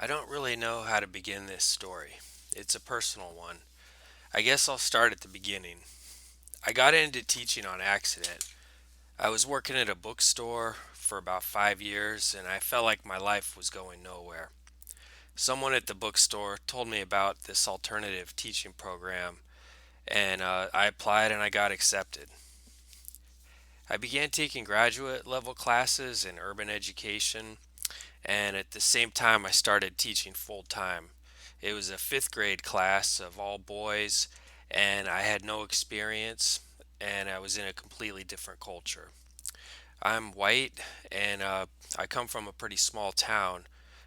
I don't really know how to begin this story. It's a personal one. I guess I'll start at the beginning. I got into teaching on accident. I was working at a bookstore for about 5 years and I felt like my life was going nowhere. Someone at the bookstore told me about this alternative teaching program and I applied and I got accepted. I began taking graduate level classes in urban education and at the same time I started teaching full time. It was a fifth grade class of all boys, and I had no experience, and I was in a completely different culture. I'm white, and I come from a pretty small town,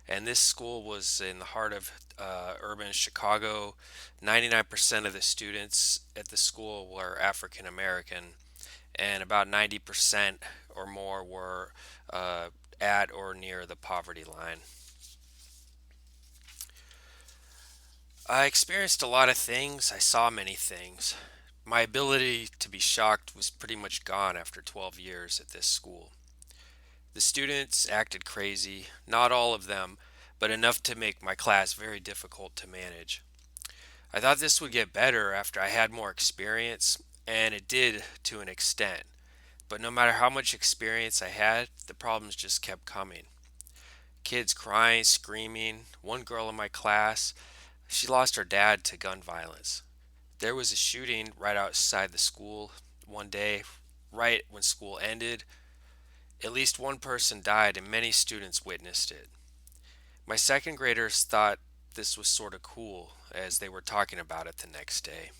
and this school was in the heart of urban Chicago. 99% of the students at the school were African American, and about 90% or more were uh, at or near the poverty line. I experienced a lot of things. I saw many things. My ability to be shocked was pretty much gone after 12 years at this school. The students acted crazy, not all of them, but enough to make my class very difficult to manage. I thought this would get better after I had more experience, and it did to an extent. But no matter how much experience I had, the problems just kept coming. Kids crying, screaming. One girl in my class, she lost her dad to gun violence. There was a shooting right outside the school one day, right when school ended. At least one person died, and many students witnessed it. My second graders thought this was sort of cool as they were talking about it the next day.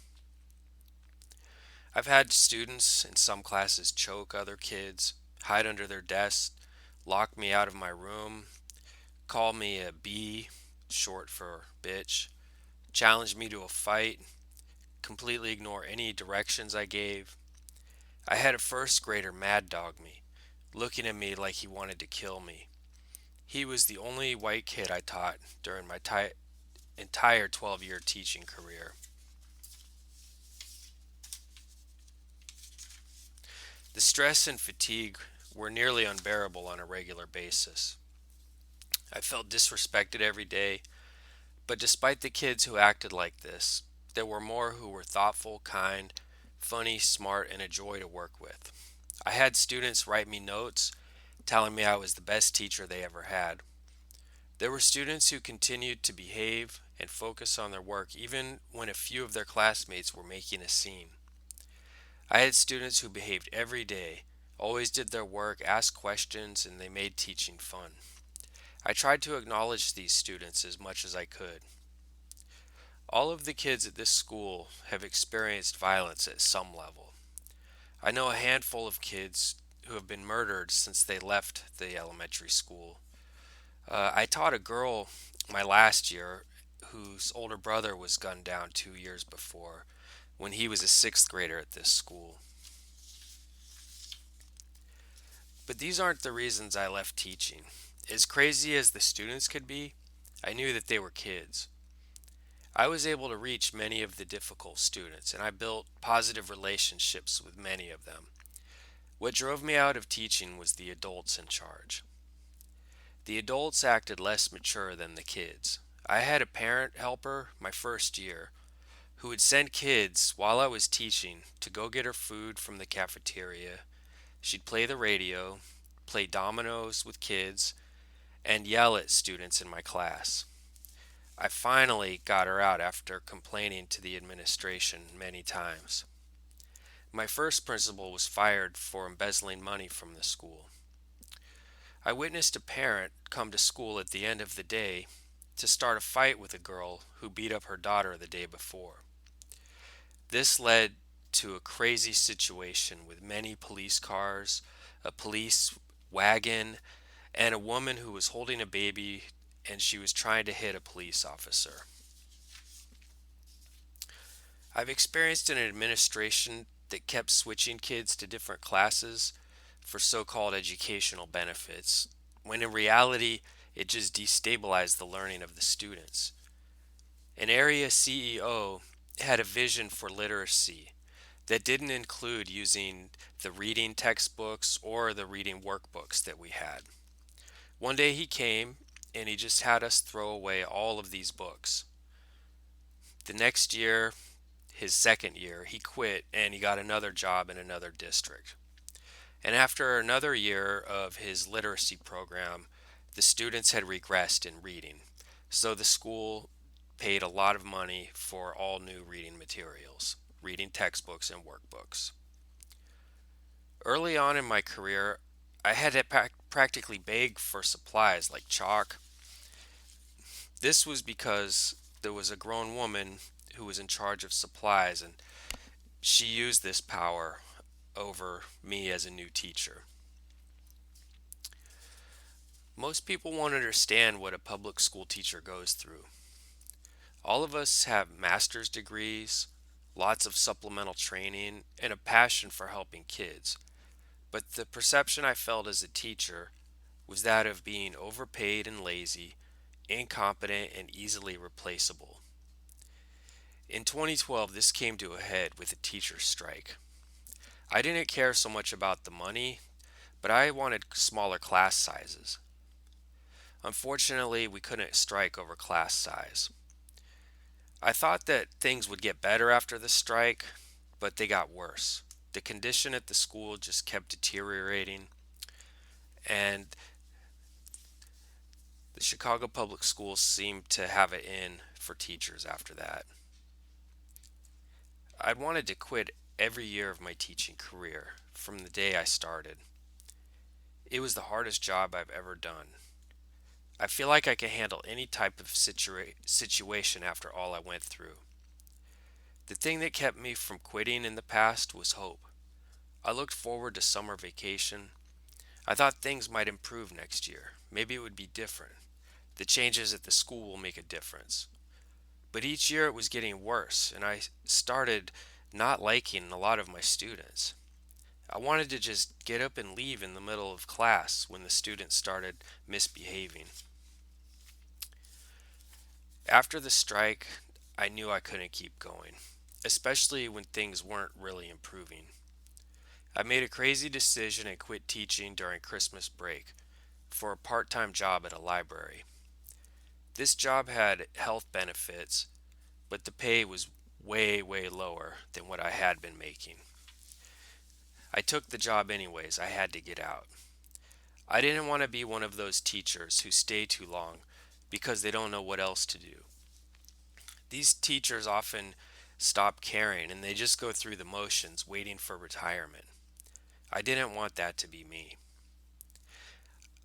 I've had students in some classes choke other kids, hide under their desks, lock me out of my room, call me a B, short for bitch, challenge me to a fight, completely ignore any directions I gave. I had a first grader mad dog me, looking at me like he wanted to kill me. He was the only white kid I taught during my entire 12-year teaching career. The stress and fatigue were nearly unbearable on a regular basis. I felt disrespected every day, but despite the kids who acted like this, there were more who were thoughtful, kind, funny, smart, and a joy to work with. I had students write me notes telling me I was the best teacher they ever had. There were students who continued to behave and focus on their work even when a few of their classmates were making a scene. I had students who behaved every day, always did their work, asked questions, and they made teaching fun. I tried to acknowledge these students as much as I could. All of the kids at this school have experienced violence at some level. I know a handful of kids who have been murdered since they left the elementary school. I taught a girl my last year whose older brother was gunned down 2 years before when he was a sixth grader at this school. But these aren't the reasons I left teaching. As crazy as the students could be, I knew that they were kids. I was able to reach many of the difficult students, and I built positive relationships with many of them. What drove me out of teaching was the adults in charge. The adults acted less mature than the kids. I had a parent helper my first year who would send kids while I was teaching to go get her food from the cafeteria. She'd play the radio, play dominoes with kids, and yell at students in my class. I finally got her out after complaining to the administration many times. My first principal was fired for embezzling money from the school. I witnessed a parent come to school at the end of the day to start a fight with a girl who beat up her daughter the day before. This led to a crazy situation with many police cars, a police wagon, and a woman who was holding a baby and she was trying to hit a police officer. I've experienced an administration that kept switching kids to different classes for so called educational benefits, when in reality, it just destabilized the learning of the students. An area CEO had a vision for literacy that didn't include using the reading textbooks or the reading workbooks that we had. One day he came and he just had us throw away all of these books. The next year, his second year, he quit and he got another job in another district. And after another year of his literacy program, the students had regressed in reading. So the school paid a lot of money for all new reading materials, reading textbooks and workbooks. Early on in my career, I had to practically beg for supplies like chalk. This was because there was a grown woman who was in charge of supplies, and she used this power over me as a new teacher. Most people won't understand what a public school teacher goes through. All of us have master's degrees, lots of supplemental training, and a passion for helping kids. But the perception I felt as a teacher was that of being overpaid and lazy, incompetent, and easily replaceable. In 2012, this came to a head with a teacher's strike. I didn't care so much about the money, but I wanted smaller class sizes. Unfortunately, we couldn't strike over class size. I thought that things would get better after the strike, but they got worse. The condition at the school just kept deteriorating, and the Chicago Public Schools seemed to have it in for teachers after that. I'd wanted to quit every year of my teaching career from the day I started. It was the hardest job I've ever done. I feel like I can handle any type of situation after all I went through. The thing that kept me from quitting in the past was hope. I looked forward to summer vacation. I thought things might improve next year. Maybe it would be different. The changes at the school will make a difference. But each year it was getting worse, and I started not liking a lot of my students. I wanted to just get up and leave in the middle of class when the students started misbehaving. After the strike, I knew I couldn't keep going, especially when things weren't really improving. I made a crazy decision and quit teaching during Christmas break for a part time job at a library. This job had health benefits, but the pay was way, way lower than what I had been making. I took the job anyways, I had to get out. I didn't want to be one of those teachers who stay too long because they don't know what else to do. These teachers often stop caring and they just go through the motions waiting for retirement. I didn't want that to be me.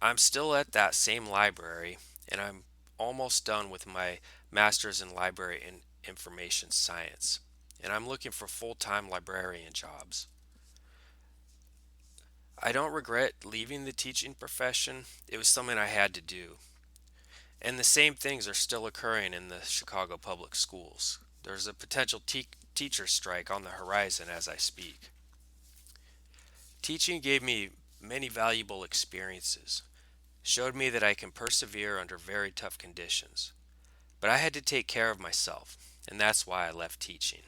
I'm still at that same library and I'm almost done with my master's in library and information science. And I'm looking for full-time librarian jobs. I don't regret leaving the teaching profession. It was something I had to do. And the same things are still occurring in the Chicago Public Schools. There's a potential teacher strike on the horizon as I speak. Teaching gave me many valuable experiences, showed me that I can persevere under very tough conditions. But I had to take care of myself, and that's why I left teaching.